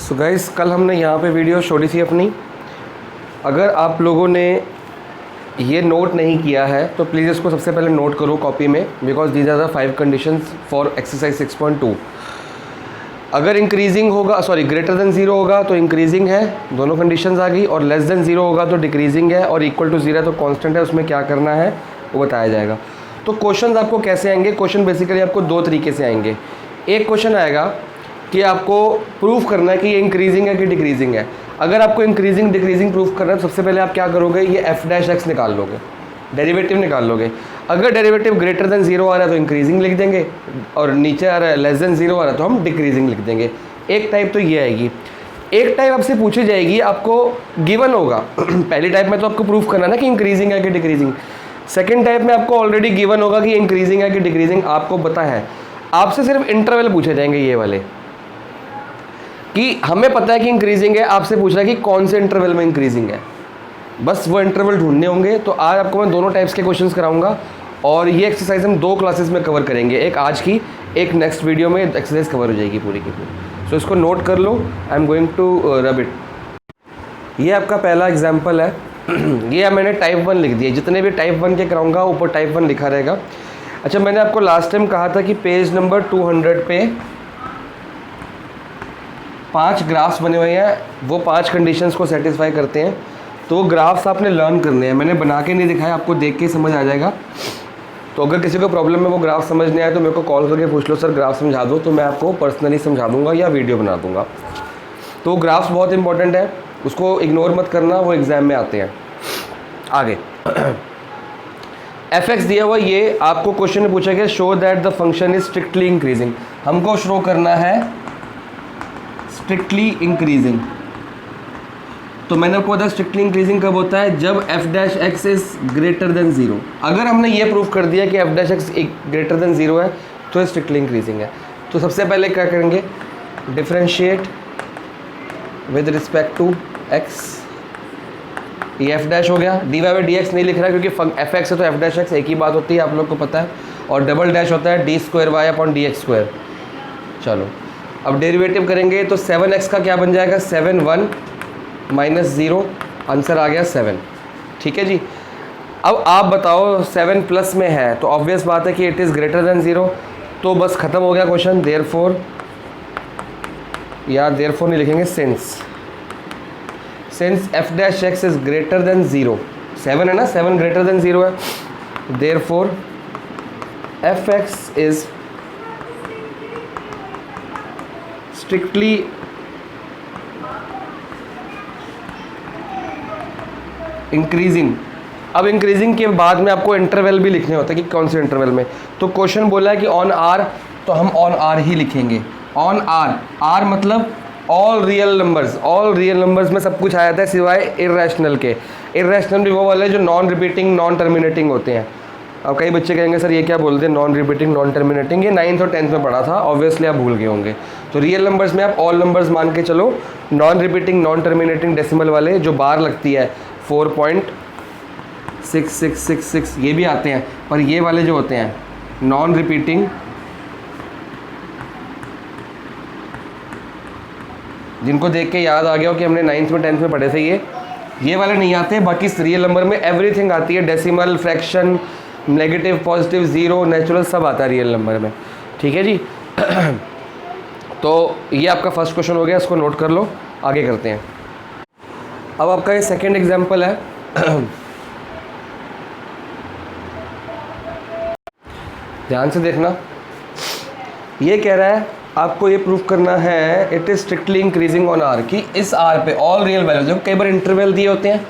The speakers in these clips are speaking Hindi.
सो गाइस, कल हमने यहाँ पे वीडियो छोड़ी थी अपनी। अगर आप लोगों ने ये नोट नहीं किया है तो प्लीज़ इसको सबसे पहले नोट करो कॉपी में, because these are the 5 conditions for exercise 6.2। अगर इंक्रीजिंग होगा, सॉरी ग्रेटर देन 0 होगा तो इंक्रीजिंग है, दोनों कंडीशंस आ गई, और लेस देन 0 होगा तो डिक्रीजिंग है, और इक्वल टू 0 है तो कांस्टेंट है, उसमें क्या करना है वो बताया जाएगा। तो क्वेश्चंस आपको कैसे आएंगे? क्वेश्चन बेसिकली आपको दो तरीके से आएंगे। एक क्वेश्चन आएगा कि आपको प्रूफ करना है कि ये इंक्रीजिंग है कि डिक्रीजिंग है। अगर आपको इंक्रीजिंग डिक्रीजिंग प्रूफ करना है तो सबसे पहले आप क्या करोगे, ये f' निकाल लोगे, डेरिवेटिव निकाल लोगे। अगर डेरिवेटिव ग्रेटर देन 0 आ रहा है तो इंक्रीजिंग लिख देंगे, और नीचे आ रहा है लेस देन 0 आ रहा है तो हम डिक्रीजिंग लिख देंगे। एक टाइप तो ये आएगी। एक टाइप आपसे पूछी जाएगी, आपको गिवन होगा पहली टाइप में तो आपको प्रूफ करना ना कि इंक्रीजिंग है कि डिक्रीजिंग। सेकेंड टाइप में आपको ऑलरेडी गिवन होगा कि इंक्रीजिंग है कि डिक्रीजिंग, आपको पता है। आपसे सिर्फ इंटरवल पूछे जाएंगे, ये वाले कि हमें पता है कि इंक्रीजिंग है, आपसे पूछ रहा है कि कौन से इंटरवल में इंक्रीजिंग है, बस वो इंटरवल ढूंढने होंगे। तो आज आपको मैं दोनों टाइप्स के क्वेश्चंस कराऊंगा, और ये एक्सरसाइज हम 2 क्लासेस में कवर करेंगे, एक आज की, एक नेक्स्ट वीडियो में एक्सरसाइज कवर हो जाएगी पूरी की पूरी। सो इसको नोट कर लो, I am going to rub it. ये आपका पहला एग्जाम्पल है ये मैंने टाइप 1 लिख दिया, जितने भी टाइप 1 के कराऊंगा ऊपर टाइप 1 लिखा रहेगा। अच्छा, मैंने आपको लास्ट टाइम कहा था कि पेज नंबर 200 पे 5 ग्राफ्स बने हुए हैं, वो 5 कंडीशंस को सेटिस्फाई करते हैं। तो वो ग्राफ्स आपने लर्न करने हैं, मैंने बना के नहीं दिखाया, आपको देख के समझ आ जाएगा। तो अगर किसी को प्रॉब्लम है वो ग्राफ समझ नहीं आए तो मेरे को कॉल करके पूछ लो, सर ग्राफ समझा दो, तो मैं आपको पर्सनली समझा दूंगा या वीडियो बना दूंगा। तो ग्राफ्स बहुत इंपॉर्टेंट है, उसको इग्नोर मत करना, वो एग्जाम में आते हैं। आगे f(x) दिया हुआ, ये आपको क्वेश्चन में पूछा गया, show that the function is strictly increasing. हमको शो करना है स्ट्रिक्टली इंक्रीजिंग। तो मैंने आपको बताया स्ट्रिक्टली इंक्रीजिंग कब होता है, जब f' इज ग्रेटर देन 0। अगर हमने ये प्रूफ कर दिया कि f' ग्रेटर देन 0 है तो ये स्ट्रिक्टली इंक्रीजिंग है। तो सबसे पहले क्या करेंगे, differentiate with respect to x। ये f' हो गया, dy/dx नहीं लिख रहा है क्योंकि fx है तो f' एक ही बात होती है, आप लोग को पता है, और डबल डैश होता है d²y/dx²। चलो अब डेरिवेटिव करेंगे तो 7x का क्या बन जाएगा, 7 1 - 0, आंसर आ गया 7। ठीक है जी। अब आप बताओ 7 प्लस में है तो ऑब्वियस बात है कि इट इज़ ग्रेटर देन 0, तो बस ख़त्म हो गया क्वेश्चन। देयरफॉर, या देयरफॉर नहीं लिखेंगे, since f' is greater than 0, 7 है ना, 7 ग्रेटर देन 0 है, therefore fx is strictly increasing. अब इंक्रीजिंग के बाद में आपको इंटरवल भी लिखने होते हैं कि कौन से इंटरवल में। तो क्वेश्चन बोला है कि ऑन आर, तो हम ऑन आर ही लिखेंगे। ऑन आर, आर मतलब all real numbers. All real numbers में सब कुछ आ जाता है सिवाय इर्रेशनल के। इर्रेशनल भी वो वाले जो नॉन रिपीटिंग नॉन टर्मिनेटिंग होते हैं। अब कई बच्चे कहेंगे सर ये क्या बोलते हैं नॉन रिपीटिंग नॉन टर्मिनेटिंग, ये 9th और 10th में पढ़ा था, ऑब्वियसली आप भूल गए होंगे। तो रियल नंबर्स में आप ऑल नंबर्स मान के चलो, non repeating non terminating decimal वाले जो बार लगती है 4.6666 ये भी आते हैं, पर ये वाले जो होते हैं नॉन रिपीटिंग, जिनको देख के याद आ गया हो कि हमने 9th में 10th में पढ़े थे, ये वाले नहीं आते। बाकी रियल नंबर में एवरीथिंग आती है, decimal, fraction, negative, positive, zero, natural, सब आता है रियल नंबर में। ठीक है जी। तो ये आपका फर्स्ट क्वेश्चन हो गया, इसको नोट कर लो, आगे करते हैं। अब आपका ये सेकंड एग्जांपल है। ध्यान से देखना, ये कह रहा है आपको ये प्रूफ करना है it is strictly increasing on R, कि इस आर पे ऑल रियल वैल्यूज, जो कई बार इंटरवल दिए होते हैं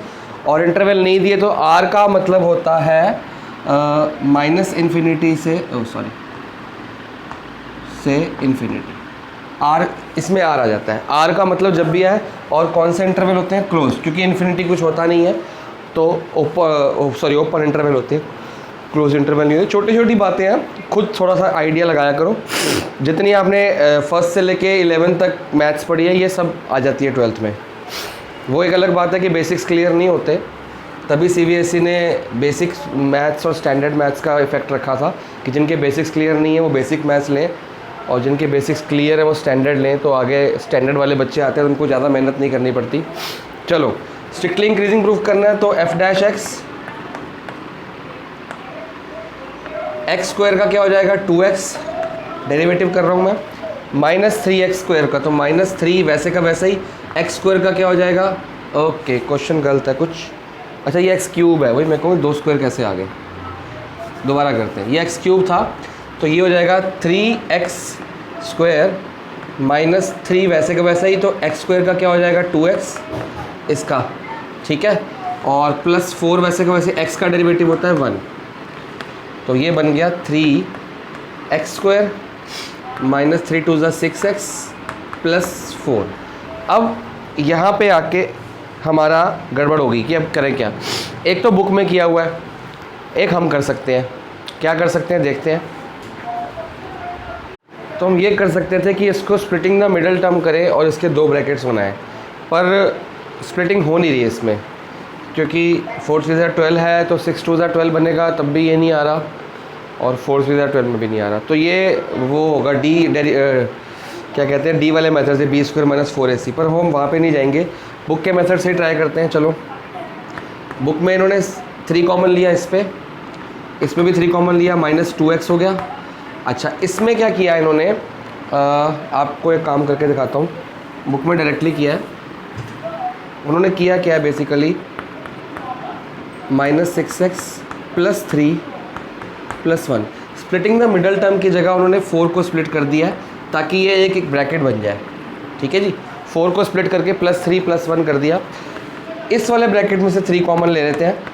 और इंटरवल नहीं दिए तो आर का मतलब होता है -∞ से इन्फिनिटी। आर, इसमें आर आ जाता है, आर का मतलब जब भी आए, और कौन से इंटरवल होते हैं, क्लोज, क्योंकि इन्फिनिटी कुछ होता नहीं है तो ओपन इंटरवल होते हैं, क्लोज इंटरवल नहीं होते। छोटी छोटी बातें हैं, खुद थोड़ा सा आइडिया लगाया करो। जितनी आपने फर्स्ट से लेके 11th तक मैथ्स पढ़ी है ये सब आ जाती है 12th में। वो एक अलग बात है कि बेसिक्स क्लियर नहीं होते, तभी CBSE ने बेसिक्स मैथ्स और स्टैंडर्ड मैथ्स का इफेक्ट रखा था कि जिनके बेसिक्स क्लियर नहीं है वो बेसिक मैथ्स लें, और जिनके बेसिक्स क्लियर है वो स्टैंडर्ड लें, तो आगे स्टैंडर्ड वाले बच्चे आते हैं उनको ज़्यादा मेहनत नहीं करनी पड़ती। चलो स्ट्रिक्टली इंक्रीजिंग प्रूफ करना है, तो एफ डैश एक्स स्क्वायर का क्या हो जाएगा 2x, डेरिवेटिव कर रहा हूँ मैं, माइनस 3x स्क्वायर का, तो माइनस 3 वैसे का वैसे ही, एक्स स्क्वायर का क्या हो जाएगा, ओके क्वेश्चन गलत है कुछ, अच्छा ये एक्स क्यूब है, वही मैं कहूँ 2 स्क्वायर कैसे आ गए, दोबारा करते हैं, ये एक्स क्यूब था तो ये हो जाएगा 3x स्क्वायर माइनस 3 वैसे का वैसा ही, तो एक्स स्क्वायर का क्या हो जाएगा 2x इसका, ठीक है, और प्लस 4 वैसे का वैसे x का डेरिवेटिव होता है 1, तो ये बन गया 3x square minus 3 2 6x plus 4। अब यहाँ पे आके हमारा गड़बड़ होगी कि अब करें क्या। एक तो बुक में किया हुआ है, एक हम कर सकते हैं, क्या कर सकते हैं देखते हैं। तो हम ये कर सकते थे कि इसको स्प्लिटिंग द मिडल टर्म करें और इसके 2 ब्रैकेट्स बनाएं, पर स्प्लिटिंग हो नहीं रही है इसमें, क्योंकि 4 3 12 है, तो 6 2 12 बनेगा, तब भी ये नहीं आ रहा, और 4 3 12 में भी नहीं आ रहा, तो ये वो होगा क्या कहते हैं डी वाले मेथड से, बी स्क्वायर माइनस 4ac, पर हम वहाँ पे नहीं जाएंगे, बुक के मेथड से ही ट्राई करते हैं। चलो बुक में इन्होंने 3 कॉमन लिया, इसमें भी 3 कॉमन लिया, माइनस 2x हो गया। अच्छा इसमें क्या किया इन्होंने, आपको एक काम करके दिखाता हूँ, बुक में डायरेक्टली किया है, उन्होंने किया क्या है basically, minus 6x plus 3 plus 1, splitting the middle term की जगह उन्होंने 4 को स्प्लिट कर दिया है ताकि ये एक ब्रैकेट बन जाए, ठीक है जी। 4 को स्प्लिट करके प्लस 3 प्लस 1 कर दिया, इस वाले ब्रैकेट में से 3 कॉमन ले लेते हैं,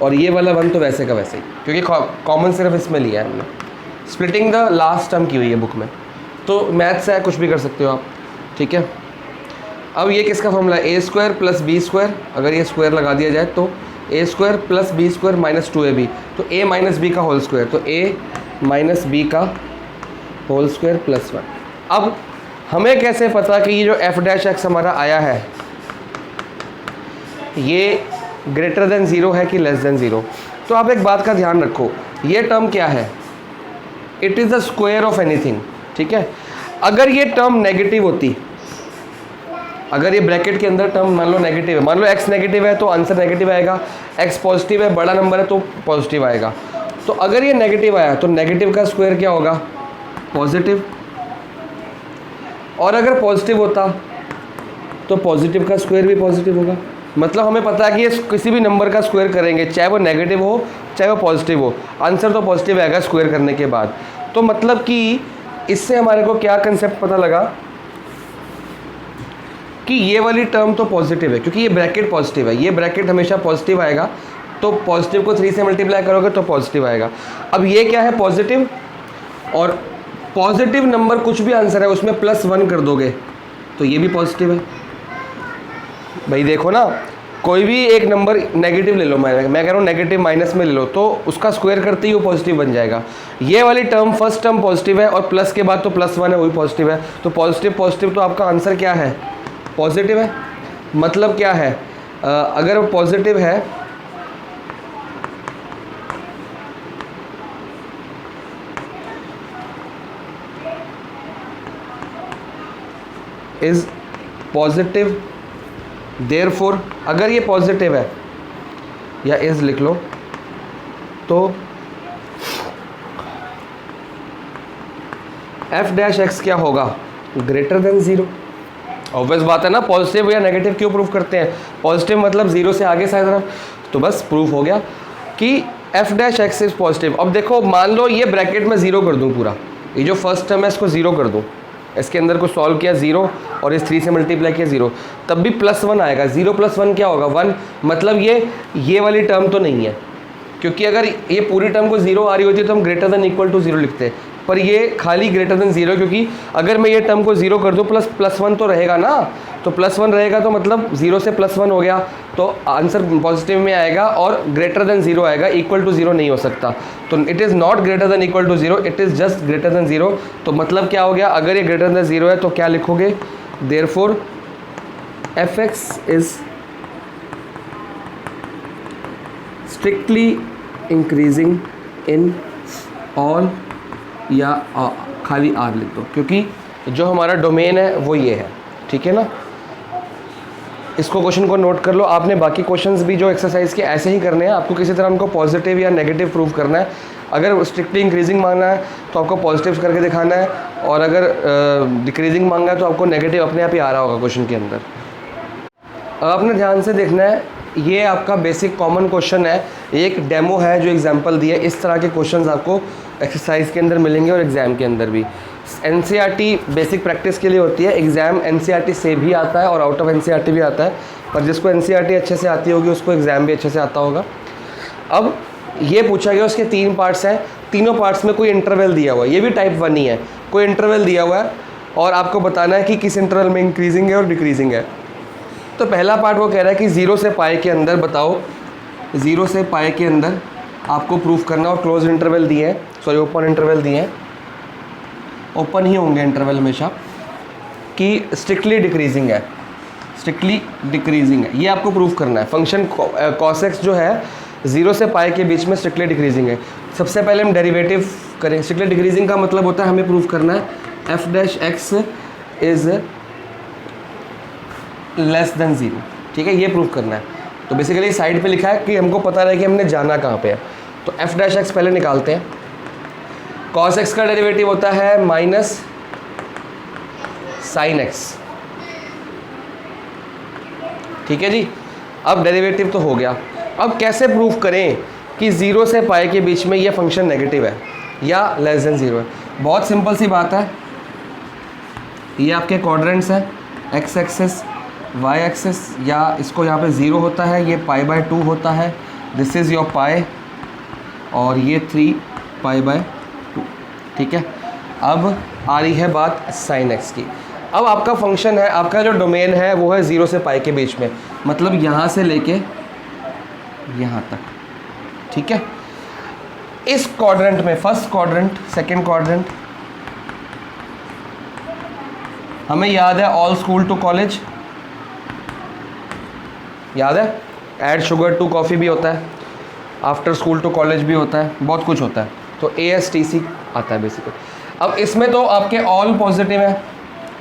और ये वाला 1 तो वैसे का वैसे ही, क्योंकि कॉमन सिर्फ इसमें लिया है हमने, स्प्लिटिंग द लास्ट टर्म की हुई है बुक में, तो मैथ्स है कुछ भी कर सकते हो आप, ठीक है। अब ये किसका फॉर्मूला है, A square plus B square, अगर ये स्क्वायर लगा दिया जाए तो A square plus B square minus 2ab, तो ए माइनस बी का होल स्क्वायर, तो ए माइनस बी का होल स्क्वायर प्लस 1। अब हमें कैसे पता कि ये जो एफ डैश एक्स हमारा आया है ये ग्रेटर देन 0 है कि लेस देन 0। तो आप एक बात का ध्यान रखो, ये टर्म क्या है, it is the square of anything, ठीक है। अगर ये टर्म नेगेटिव होती, अगर ये ब्रैकेट के अंदर टर्म मान लो नेगेटिव है, मान लो x नेगेटिव है तो आंसर नेगेटिव आएगा, x पॉजिटिव है बड़ा नंबर है तो पॉजिटिव आएगा। तो अगर ये नेगेटिव आया तो नेगेटिव का स्क्वायर क्या होगा, पॉजिटिव, और अगर पॉजिटिव होता तो पॉजिटिव का स्क्वायर भी पॉजिटिव होगा। मतलब हमें पता है कि ये किसी भी नंबर का स्क्वायर करेंगे, चाहे वो नेगेटिव हो चाहे वो पॉजिटिव हो, आंसर तो पॉजिटिव आएगा स्क्वायर करने के बाद। तो मतलब कि इससे हमारे को क्या कंसेप्ट पता लगा कि ये वाली टर्म तो पॉजिटिव है, क्योंकि ये ब्रैकेट पॉजिटिव है, ये ब्रैकेट हमेशा पॉजिटिव आएगा, तो पॉजिटिव को 3 से मल्टीप्लाई करोगे तो पॉजिटिव आएगा। अब ये क्या है पॉजिटिव, और पॉजिटिव नंबर कुछ भी आंसर है उसमें प्लस 1 कर दोगे तो ये भी पॉजिटिव है। भाई देखो ना, कोई भी एक नंबर नेगेटिव ले लो, मैं कह रहा हूँ नेगेटिव माइनस में ले लो, तो उसका स्क्वायर करते ही वो पॉजिटिव बन जाएगा। ये वाली टर्म फर्स्ट टर्म पॉजिटिव है और प्लस के बाद तो प्लस 1 है वही पॉजिटिव है, तो पॉजिटिव पॉजिटिव तो आपका आंसर क्या है, पॉजिटिव है। मतलब क्या है, अगर वो पॉजिटिव है इज पॉजिटिव, देयरफॉर अगर ये पॉजिटिव है, या इज लिख लो, तो एफ डैश एक्स क्या होगा, ग्रेटर देन 0। ऑब्वियस बात है ना, पॉजिटिव या नेगेटिव क्यों प्रूफ करते हैं, पॉजिटिव मतलब 0 से आगे साइड तरफ, तो बस प्रूफ हो गया कि F dash x is positive. अब देखो मान लो ये ब्रैकेट में 0 कर दूं, पूरा ये जो फर्स्ट टर्म है इसको 0 कर दूं, इसके अंदर को सॉल्व किया 0 और इस 3 से मल्टीप्लाई किया 0, तब भी प्लस 1 आएगा। 0 प्लस 1 क्या होगा 1, मतलब ये वाली टर्म तो नहीं है, क्योंकि अगर ये पूरी टर्म को 0 आ रही होती है तो हम ग्रेटर देन इक्वल टू 0 लिखते हैं, पर ये खाली ग्रेटर देन 0, क्योंकि अगर मैं ये टर्म को 0 कर दूं प्लस 1 तो रहेगा ना, तो प्लस 1 रहेगा तो मतलब 0 से प्लस 1 हो गया, तो आंसर पॉजिटिव में आएगा और ग्रेटर देन 0 आएगा, इक्वल टू 0 नहीं हो सकता। तो it is not greater than equal to 0, it is just greater than 0। तो मतलब क्या हो गया, अगर ये ग्रेटर देन 0 है तो क्या लिखोगे, therefore F X is strictly increasing in all या खाली आर लिख दो, क्योंकि जो हमारा डोमेन है वो ये है, ठीक है ना। इसको क्वेश्चन को नोट कर लो। आपने बाकी क्वेश्चंस भी जो एक्सरसाइज के ऐसे ही करने हैं, आपको किसी तरह उनको पॉजिटिव या नेगेटिव प्रूव करना है। अगर स्ट्रिक्टली इंक्रीजिंग मांगना है तो आपको पॉजिटिव करके दिखाना है, और अगर डिक्रीजिंग मांगा है तो आपको नेगेटिव अपने आप ही आ रहा होगा क्वेश्चन के अंदर। अब आपने ध्यान से देखना है, ये आपका बेसिक कॉमन क्वेश्चन है, एक डेमो है जो एग्जांपल दिया। इस तरह के क्वेश्चंस आपको एक्सरसाइज के अंदर मिलेंगे और एग्ज़ाम के अंदर भी। एनसीईआरटी बेसिक प्रैक्टिस के लिए होती है, एग्ज़ाम एनसीईआरटी से भी आता है और आउट ऑफ एनसीईआरटी भी आता है, पर जिसको एनसीईआरटी अच्छे से आती होगी उसको एग्ज़ाम भी अच्छे से आता होगा। अब ये पूछा गया, उसके 3 पार्ट्स हैं, तीनों पार्ट्स में कोई इंटरवल दिया हुआ है, ये भी टाइप 1 ही है, कोई इंटरवल दिया हुआ है और आपको बताना है कि किस इंटरवल में इंक्रीजिंग है और डिक्रीजिंग है। तो पहला पार्ट वो कह रहा है कि 0 से पाई के अंदर बताओ, 0 से पाई के अंदर आपको प्रूफ करना, और क्लोज इंटरवल दिए हैं, सॉरी ओपन इंटरवल दिए हैं, ओपन ही होंगे इंटरवल हमेशा, कि स्ट्रिक्टली डिक्रीजिंग है, स्ट्रिक्टली डिक्रीजिंग है, ये आपको प्रूफ करना है। फंक्शन cos x जो है 0 से पाई के बीच में स्ट्रिक्टली डिक्रीजिंग है। सबसे पहले हम डेरिवेटिव करें। स्ट्रिक्टली डिक्रीजिंग का मतलब होता है हमें प्रूफ करना है f dash x is less than 0, ठीक है, ये प्रूफ करना है। तो बेसिकली साइड पे लिखा है कि हमको पता रहे कि हमने जाना कहाँ पे है। तो f डैश x पहले निकालते हैं। cos x का डेरिवेटिव होता है माइनस साइन x, ठीक है जी। अब डेरिवेटिव तो हो गया, अब कैसे प्रूफ करें कि 0 से पाई के बीच में ये फंक्शन नेगेटिव है या लेस देन 0 है। बहुत सिंपल सी बात है, ये आपके क्वाड्रेंट्स हैं, x एक्सिस y एक्सिस, या इसको यहाँ पे 0 होता है, ये π/2 होता है, दिस इज़ योर पाई, और ये 3 π/2, ठीक है। अब आ रही है बात साइन x की। अब आपका फंक्शन है, आपका जो डोमेन है वो है 0 से पाई के बीच में, मतलब यहाँ से लेके यहाँ तक, ठीक है। इस क्वाड्रेंट में, फर्स्ट क्वाड्रेंट, सेकंड क्वाड्रेंट, हमें याद है ऑल स्कूल टू कॉलेज, याद है, ऐड शुगर टू कॉफ़ी भी होता है, आफ्टर स्कूल टू कॉलेज भी होता है, बहुत कुछ होता है। तो ASTC आता है बेसिकली। अब इसमें तो आपके ऑल पॉजिटिव है,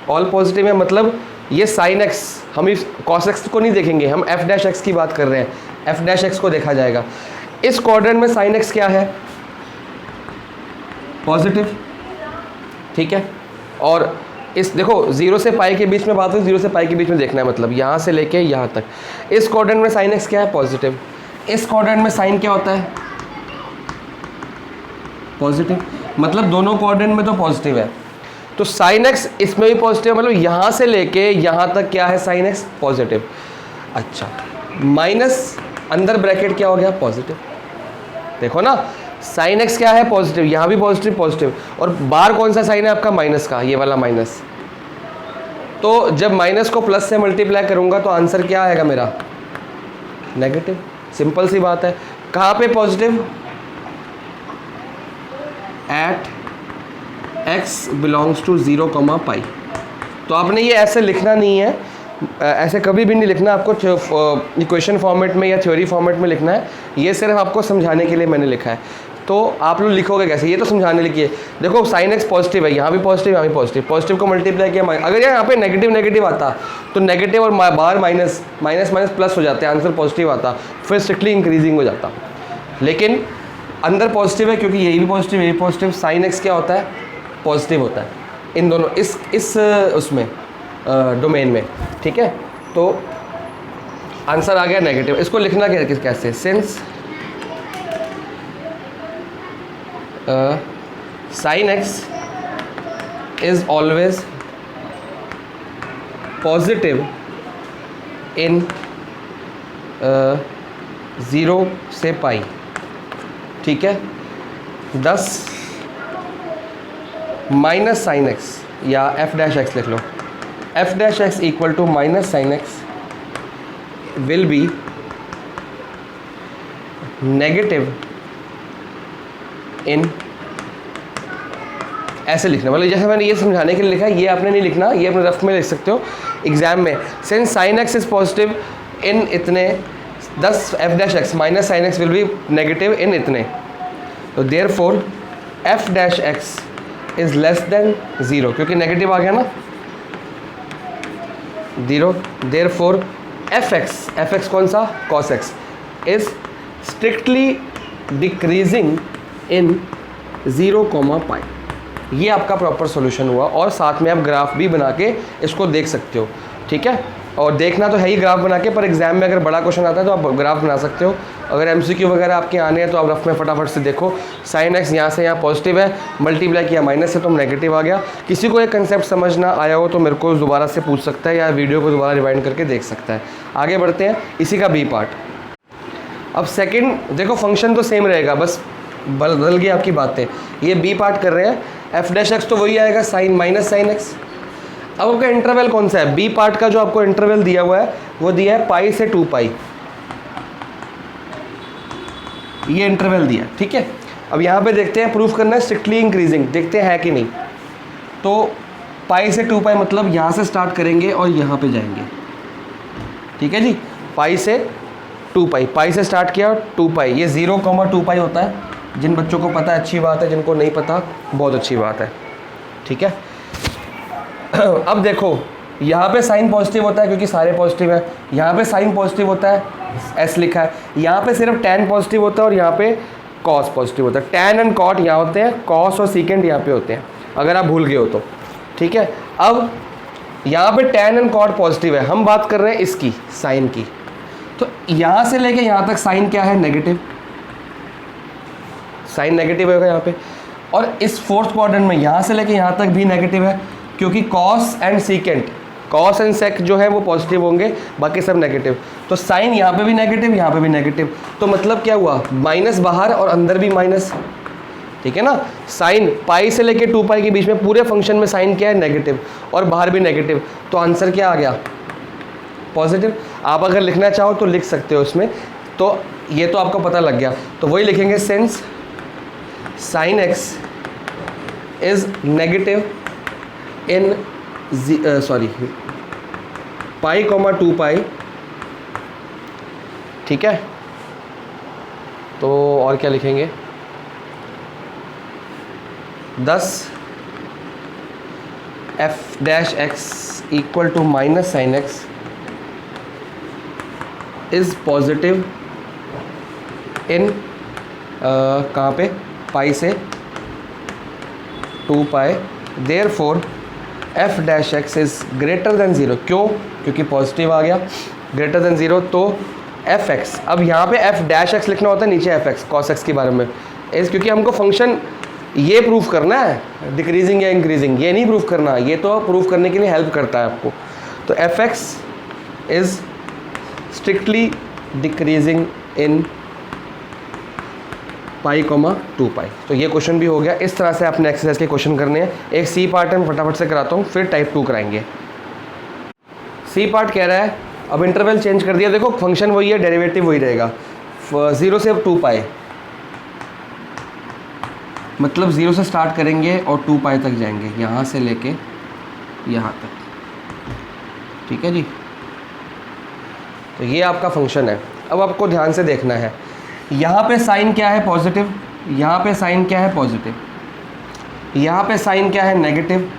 ऑल पॉजिटिव है, मतलब ये साइन x, हम इस cos x को नहीं देखेंगे, हम f डैश x की बात कर रहे हैं, f डैश x को देखा जाएगा। इस क्वाड्रेंट में साइन x क्या है, पॉजिटिव, ठीक है। और इस देखो 0 से पाई के बीच में बात हुई, 0 से पाई के बीच में देखना है, मतलब यहाँ से लेके यहाँ तक। इस क्वाड्रेंट में साइन x क्या है, पॉजिटिव। इस क्वाड्रेंट में साइन क्या होता है, पॉजिटिव, मतलब दोनों क्वाड्रेंट में तो पॉजिटिव है। तो साइन x इसमें भी पॉजिटिव है, मतलब यहाँ से लेके यहाँ तक क्या है, साइन x पॉजिटिव। अच्छा, माइनस अंदर ब्रैकेट क्या हो गया, पॉजिटिव। देखो ना, साइन x क्या है, पॉजिटिव, यहाँ भी पॉजिटिव पॉजिटिव, और बार कौन सा साइन है आपका, माइनस का, ये वाला माइनस। तो जब माइनस को प्लस से मल्टीप्लाई करूँगा तो आंसर क्या आएगा मेरा, नेगेटिव। सिंपल सी बात है। कहाँ पे positive, at x belongs to 0, pi. तो आपने ये ऐसे लिखना नहीं है, ऐसे कभी भी नहीं लिखना, आपको इक्वेशन फॉर्मेट में या थ्योरी फॉर्मेट में लिखना है। ये सिर्फ आपको समझाने के लिए मैंने लिखा है। तो आप लोग लिखोगे कैसे, ये तो समझाने लिखिए। देखो साइन x पॉजिटिव है, यहाँ भी पॉजिटिव, यहाँ भी पॉजिटिव, पॉजिटिव को मल्टीप्लाई किया, अगर यहाँ पे नेगेटिव नेगेटिव आता तो नेगेटिव और बाहर माइनस माइनस माइनस प्लस हो जाते, आंसर पॉजिटिव आता, फिर स्ट्रिक्टली इंक्रीजिंग हो जाता। लेकिन अंदर पॉजिटिव है क्योंकि यही भी पॉजिटिव, यही पॉजिटिव, साइन x क्या होता है, पॉजिटिव होता है इन दोनों, इस उसमें डोमेन में, ठीक है। तो आंसर आ गया नेगेटिव। इसको लिखना कैसे, since sine x is always positive in 0 से पाई, ठीक है। 10 माइनस साइन x, या f डैश x लिख लो, f dash x equal to minus sine x will be negative in, ऐसे लिखना, मतलब जैसे मैंने ये समझाने के लिए लिखा है, ये आपने नहीं लिखना, ये अपने रफ में लिख सकते हो एग्जाम में। Since sine x is positive in इतने 10 f dash x minus sine x will be negative in इतने, तो therefore F dash x is less than 0, क्योंकि नेगेटिव आ गया ना 0, देयरफॉर एफ एक्स कौन सा, cos x is strictly decreasing इन 0, पाई। ये आपका प्रॉपर सॉल्यूशन हुआ, और साथ में आप ग्राफ भी बना के इसको देख सकते हो, ठीक है। और देखना तो है ही ग्राफ बना के, पर एग्जाम में अगर बड़ा क्वेश्चन आता है तो आप ग्राफ बना सकते हो। अगर एमसीक्यू वगैरह आपके आने हैं तो आप रफ में फटाफट से देखो, साइन एक्स यहाँ से यहाँ पॉजिटिव है, मल्टीप्लाई किया माइनस है तो नेगेटिव आ गया। किसी को एक कंसेप्ट समझ ना आया हो तो मेरे को दोबारा से पूछ सकता है, या वीडियो को दोबारा रिवाइंड करके देख सकता है। आगे बढ़ते हैं, इसी का बी पार्ट। अब सेकेंड देखो, फंक्शन तो सेम रहेगा, बस बदल गई आपकी बातें। ये बी पार्ट कर रहे हैं, एफ डैश एक्स तो वही आएगा, साइन माइनस साइन एक्स। अब आपका इंटरवल कौन सा है, बी पार्ट का जो आपको इंटरवल दिया हुआ है वो दिया है पाई से 2 पाई, ये इंटरवल दिया, ठीक है। अब यहाँ पे देखते हैं, प्रूफ करना है स्ट्रिक्टली इंक्रीजिंग, देखते हैं है कि नहीं। तो पाई से 2 पाई मतलब यहाँ से स्टार्ट करेंगे और यहाँ पे जाएंगे, ठीक है जी। पाई से 2 पाई, पाई से स्टार्ट किया 2 पाई, ये 0, 2 पाई होता है। जिन बच्चों को पता है अच्छी बात है, जिनको नहीं पता बहुत अच्छी बात है, ठीक है। अब देखो, यहाँ पे साइन पॉजिटिव होता है क्योंकि सारे पॉजिटिव है, यहाँ पे साइन पॉजिटिव होता है, एस लिखा है, यहाँ पे सिर्फ टैन पॉजिटिव होता है और यहाँ पे कॉस पॉजिटिव होता है। टैन एंड कॉट यहाँ होते हैं, कॉस और सीकेंड यहाँ पे होते हैं, अगर आप भूल गए हो तो, ठीक है। अब यहाँ पे टैन एंड कॉट पॉजिटिव है, हम बात कर रहे हैं इसकी, साइन की। तो यहाँ से लेके यहाँ तक साइन क्या है, नेगेटिव, साइन नेगेटिव होगा यहाँ पे। और इस फोर्थ क्वाड्रेंट में यहाँ से लेके यहाँ तक भी नेगेटिव है, क्योंकि cos and secant, cos and sec जो है वो पॉजिटिव होंगे, बाकी सब नेगेटिव। तो साइन यहाँ पे भी नेगेटिव, यहाँ पे भी नेगेटिव, तो मतलब क्या हुआ, माइनस बाहर और अंदर भी माइनस, ठीक है ना। साइन पाई से लेके 2 पाई के बीच में पूरे फंक्शन में साइन क्या है, नेगेटिव, और बाहर भी नेगेटिव, तो आंसर क्या आ गया, पॉजिटिव। आप अगर लिखना चाहो तो लिख सकते हो इसमें, तो ये तो आपको पता लग गया। तो वही लिखेंगे, since sine x is negative in pi 2 pi, ठीक है। तो और क्या लिखेंगे, 10 F dash x equal to minus sine x is positive in कहाँ पे, पाई से 2 pi, therefore F dash x is greater than 0। क्यों, क्योंकि पॉजिटिव आ गया, ग्रेटर देन 0, तो एफ एक्स। अब यहाँ पे एफ डैश एक्स लिखना होता है, नीचे एफ एक्स, कॉस एक्स के बारे में इस, क्योंकि हमको फंक्शन ये प्रूफ करना है, डिक्रीजिंग या इंक्रीजिंग, ये नहीं प्रूफ करना, ये तो प्रूफ करने के लिए हेल्प करता है आपको। तो F X is strictly decreasing in pi 2 pi. तो ये क्वेश्चन भी हो गया। इस तरह से आपने एक्सरसाइज के क्वेश्चन करने हैं। एक सी पार्ट है, मैं फटाफट से कराता हूँ, फिर टाइप 2 कराएंगे। सी पार्ट कह रहा है, अब इंटरवल चेंज कर दिया, देखो फंक्शन वही है, डेरिवेटिव वही रहेगा, 0 से 2 पाई, मतलब 0 से स्टार्ट करेंगे और 2 पाई तक जाएंगे, यहाँ से लेके यहाँ तक, ठीक है जी। तो ये आपका फंक्शन है। अब आपको ध्यान से देखना है, यहाँ पे साइन क्या है, पॉजिटिव, यहाँ पे साइन क्या है, पॉजिटिव, यहाँ पे साइन क्या है, नेगेटिव,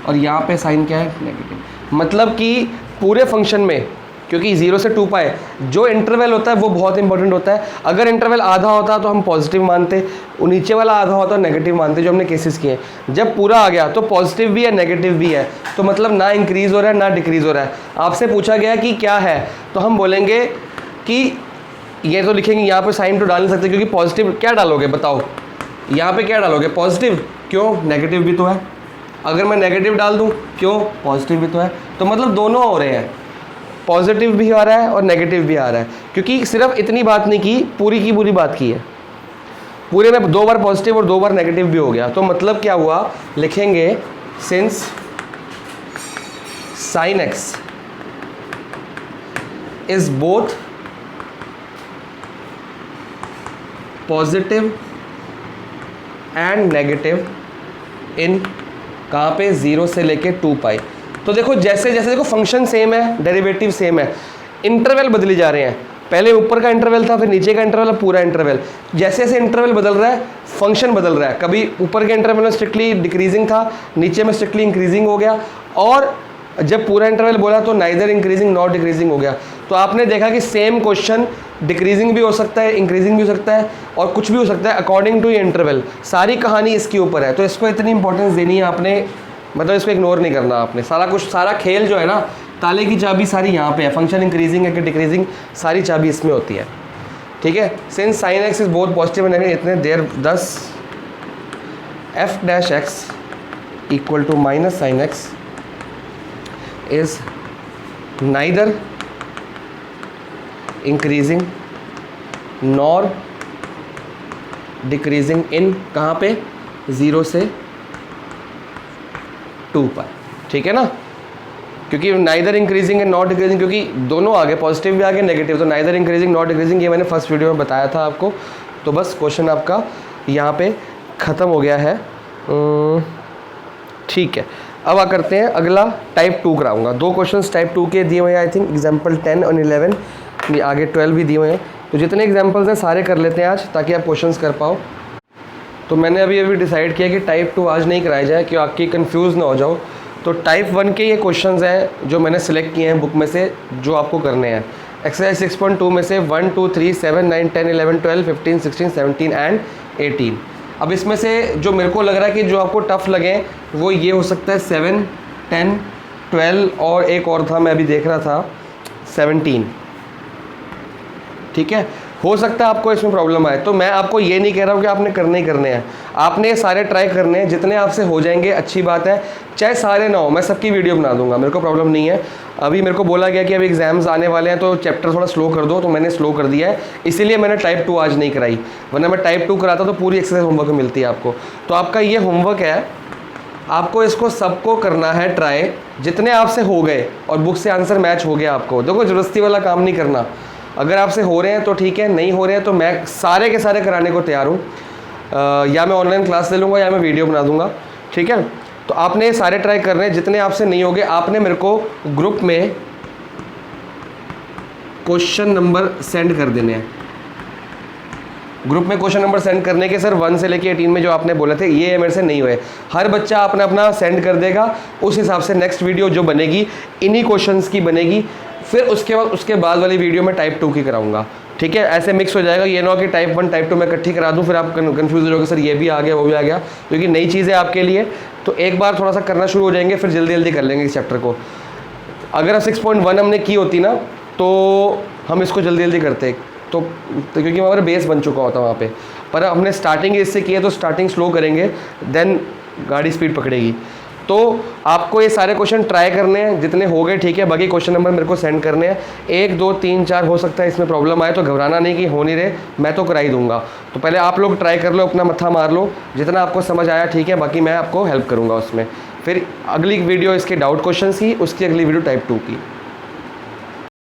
और यहाँ पे साइन क्या है, नेगेटिव। मतलब कि पूरे फंक्शन में, क्योंकि 0 से 2 पाई जो इंटरवल होता है वो बहुत इंपॉर्टेंट होता है। अगर इंटरवल आधा होता तो हम पॉजिटिव मानते, नीचे वाला आधा होता तो नेगेटिव मानते, जो हमने केसेस किए हैं। जब पूरा आ गया तो पॉजिटिव भी है, नेगेटिव भी है, तो मतलब ना इंक्रीज़ हो रहा है ना डिक्रीज़ हो रहा है। आपसे पूछा गया कि क्या है, तो हम बोलेंगे कि ये तो लिखेंगे, यहाँ पे साइन तो डाल नहीं सकते क्योंकि पॉजिटिव, क्या डालोगे बताओ, यहाँ पे क्या डालोगे, पॉजिटिव, क्यों, नेगेटिव भी तो है। अगर मैं नेगेटिव डाल दूँ, क्यों, पॉजिटिव भी तो है। तो मतलब दोनों हो रहे हैं, पॉजिटिव भी आ रहा है और नेगेटिव भी आ रहा है, क्योंकि सिर्फ इतनी बात नहीं की, पूरी की पूरी बात की है। पूरे में 2 बार पॉजिटिव और 2 बार नेगेटिव भी हो गया। तो मतलब क्या हुआ, लिखेंगे since sine x is both positive and negative इन कहाँ पे, 0 से लेके 2 पाई। तो देखो जैसे जैसे देखो फंक्शन सेम है, डेरिवेटिव सेम है, इंटरवल बदली जा रहे हैं। पहले ऊपर का इंटरवल था, फिर नीचे का इंटरवल, अब पूरा इंटरवल। जैसे जैसे इंटरवल बदल रहा है फंक्शन बदल रहा है। कभी ऊपर के इंटरवल में स्ट्रिक्टली डिक्रीजिंग था, नीचे में स्ट्रिक्टली इंक्रीजिंग हो गया, और जब पूरा इंटरवल बोला तो नाइदर इंक्रीजिंग नॉट डिक्रीजिंग हो गया। तो आपने देखा कि सेम क्वेश्चन डिक्रीजिंग भी हो सकता है, इंक्रीजिंग भी हो सकता है, और कुछ भी हो सकता है अकॉर्डिंग टू इंटरवल। सारी कहानी इसके ऊपर है, तो इसको इतनी इंपॉर्टेंस देनी है आपने, मतलब इसको इग्नोर नहीं करना आपने। सारा कुछ, सारा खेल जो है ना, ताले की चाबी सारी यहाँ पे है। फंक्शन इंक्रीजिंग है कि डिक्रीजिंग, सारी चाबी इसमें होती है। ठीक है, since sine x is both positive and negative, इतने देर दस f dash x equal to minus sine x is neither increasing nor decreasing in कहाँ पे, 0 से 2 पर। ठीक है ना, क्योंकि neither increasing and not decreasing, क्योंकि दोनों आ गए, पॉजिटिव भी आ गए नेगेटिव, तो नाइदर इंक्रीजिंग नॉट डिक्रीजिंग ये मैंने फर्स्ट वीडियो में बताया था आपको। तो बस क्वेश्चन आपका यहाँ पे ख़त्म हो गया है। ठीक है, अब आ करते हैं अगला, टाइप 2 कराऊंगा। 2 क्वेश्चंस टाइप 2 के दिए हुए हैं, आई थिंक एग्जाम्पल 10 और 11, आगे 12 भी दिए हुए हैं। तो जितने एग्जाम्पल्स हैं सारे कर लेते हैं आज, ताकि आप क्वेश्चंस कर पाओ। तो मैंने अभी डिसाइड किया कि टाइप 2 आज नहीं कराया जाए, कि आपकी कंफ्यूज ना हो जाओ। तो टाइप 1 के ये क्वेश्चंस हैं जो मैंने सेलेक्ट किए हैं बुक में से, जो आपको करने हैं। एक्सरसाइज 6.2 में से 1, 2, 3, 7, 9, 10, 11, 12, 15, 16, 17 एंड 18। अब इसमें से जो मेरे को लग रहा है कि जो आपको टफ लगे वो ये हो सकता है 7, 10, 12 और एक और था, मैं अभी देख रहा था 17। ठीक है, हो सकता है आपको इसमें प्रॉब्लम आए, तो मैं आपको ये नहीं कह रहा हूँ कि आपने करने ही करने हैं, आपने सारे ट्राई करने हैं। जितने आपसे हो जाएंगे अच्छी बात है, चाहे सारे ना हो, मैं सबकी वीडियो बना दूंगा, मेरे को प्रॉब्लम नहीं है। अभी मेरे को बोला गया कि अभी एग्जाम्स आने वाले हैं तो चैप्टर थोड़ा स्लो कर दो, तो मैंने स्लो कर दिया है, इसीलिए मैंने टाइप 2 आज नहीं कराई, वरना मैं टाइप 2 कराता तो पूरी एक्सरसाइज होमवर्क मिलती है आपको। तो आपका ये होमवर्क है, आपको इसको सबको करना है ट्राई, जितने आपसे हो गए और बुक से आंसर मैच हो गया आपको। देखो ज़बरदस्ती वाला काम नहीं करना, अगर आपसे हो रहे हैं तो ठीक है, नहीं हो रहे हैं तो मैं सारे के सारे कराने को तैयार हूँ। या मैं ऑनलाइन क्लास ले लूँगा या मैं वीडियो बना दूँगा। ठीक है, तो आपने ये सारे ट्राई करने हैं, जितने आपसे नहीं होंगे आपने मेरे को ग्रुप में क्वेश्चन नंबर सेंड कर देने हैं। ग्रुप में क्वेश्चन नंबर सेंड करने के, सर 1 से लेके 18 में जो आपने बोले थे ये मेरे से नहीं हुए, हर बच्चा अपना अपना सेंड कर देगा। उस हिसाब से नेक्स्ट वीडियो जो बनेगी इन्हीं क्वेश्चंस की बनेगी, फिर उसके बाद वाली वीडियो में टाइप 2 की कराऊंगा। ठीक है, ऐसे मिक्स हो जाएगा, ये ना हो कि टाइप 1 टाइप 2 मैं इकट्ठी करा दूं, फिर आप कंफ्यूज हो जाओगे सर ये भी आ गया वो भी आ गया, क्योंकि नई चीज़ है आपके लिए। तो एक बार थोड़ा सा करना शुरू हो जाएंगे, फिर जल्दी जल्दी कर लेंगे इस चैप्टर को। अगर 6.1 हमने की होती ना तो हम इसको जल्दी जल्दी करते, तो क्योंकि हमारा बेस बन चुका होता वहाँ पे, पर हमने स्टार्टिंग इससे की है तो स्टार्टिंग स्लो करेंगे, देन गाड़ी स्पीड पकड़ेगी। तो आपको ये सारे क्वेश्चन ट्राई करने हैं, जितने हो गए ठीक है, बाकी क्वेश्चन नंबर मेरे को सेंड करने हैं। 1, 2, 3, 4 हो सकता है इसमें प्रॉब्लम आए, तो घबराना नहीं कि हो नहीं रहे, मैं तो करा ही दूंगा। तो पहले आप लोग ट्राई कर लो, अपना मत्था मार लो, जितना आपको समझ आया ठीक है, बाकी मैं आपको हेल्प करूँगा उसमें। फिर अगली वीडियो इसके डाउट क्वेश्चन की, उसकी अगली वीडियो टाइप 2 की।